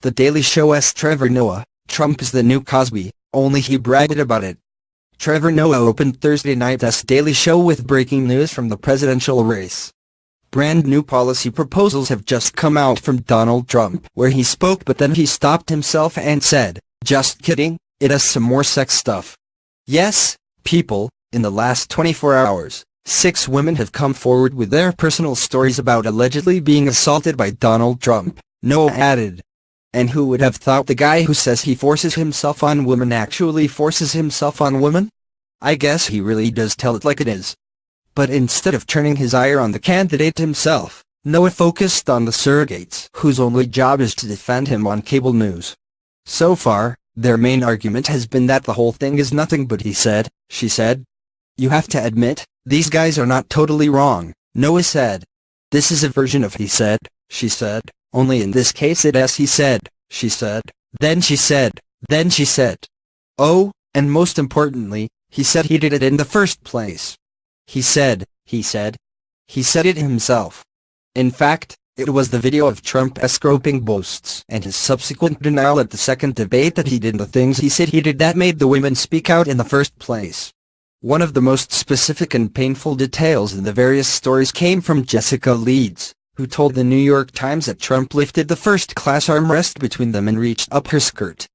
The Daily Show's Trevor Noah, Trump is the new Cosby, only he bragged about it. Trevor Noah opened Thursday night's Daily Show with breaking news from the presidential race. Brand new policy proposals have just come out from Donald Trump, where he spoke but then he stopped himself and said, "Just kidding, it has some more sex stuff." Yes, people, in the last 24 hours, 6 women have come forward with their personal stories about allegedly being assaulted by Donald Trump, Noah added. And who would have thought the guy who says he forces himself on women actually forces himself on women? I guess he really does tell it like it is. But instead of turning his ire on the candidate himself, Noah focused on the surrogates whose only job is to defend him on cable news. So far, their main argument has been that the whole thing is nothing but he said, she said. You have to admit, these guys are not totally wrong, Noah said. This is a version of he said, she said. Only in this case it's he said, she said, then she said, then she said. Oh, and most importantly, he said he did it in the first place. He said it himself. In fact, it was the video of Trump's groping boasts and his subsequent denial at the second debate that he did the things he said he did that made the women speak out in the first place. One of the most specific and painful details in the various stories came from Jessica Leeds, who told the New York Times that Trump lifted the first-class armrest between them and reached up her skirt.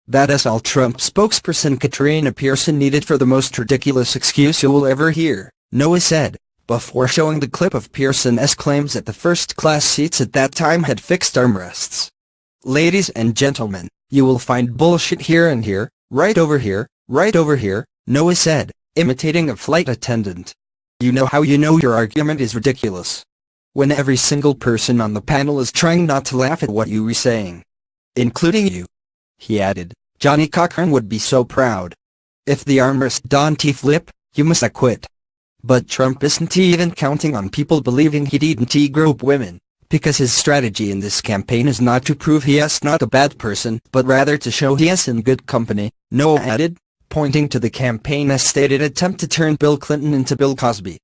That's all Trump spokesperson Katrina Pearson needed for the most ridiculous excuse you will ever hear, Noah said, before showing the clip of Pearson's claims that the first-class seats at that time had fixed armrests. Ladies and gentlemen, you will find bullshit here and here, right over here, Noah said, imitating a flight attendant. You know how you know your argument is ridiculous? When every single person on the panel is trying not to laugh at what you were saying. Including you. He added, Johnny Cochran would be so proud. If the armrest don't flip, you must quit. But Trump isn't even counting on people believing he didn't grope women, because his strategy in this campaign is not to prove he is not a bad person, but rather to show he is in good company, Noah added, pointing to the campaign's stated attempt to turn Bill Clinton into Bill Cosby.